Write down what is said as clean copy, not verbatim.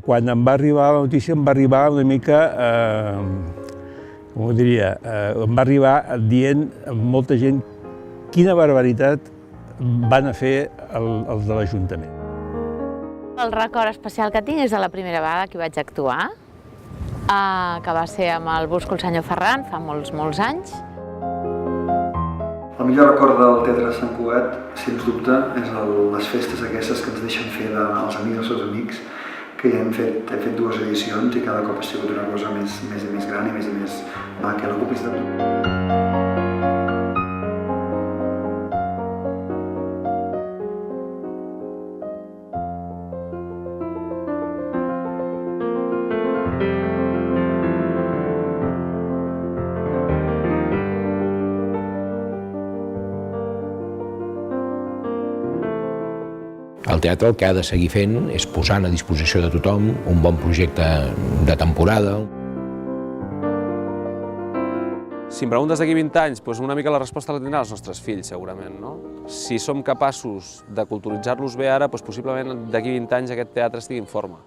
Quan em va arribar la notícia em va arribar una mica, com ho diria, em va arribar dient molta gent quina barbaritat van a fer els de l'Ajuntament. El record especial que tinc és de la primera vegada que vaig actuar, que va ser amb el Busco el senyor Ferran, fa molts anys. El millor record del Teatre de Sant Cugat, sens dubte, és les festes aquestes que ens deixen fer dels amics dels seus amics, que ja hem fet 2 edicions i cada cop ha sigut una cosa més i més gran i més maca, la complicitat de tot. El teatre el que ha de seguir fent és posant a disposició de tothom un bon projecte de temporada. Si em preguntes d'aquí 20 anys, doncs una mica la resposta la tindran els nostres fills, segurament, no? Si som capaços de culturitzar-los bé ara, doncs possiblement d'aquí 20 anys aquest teatre estigui en forma.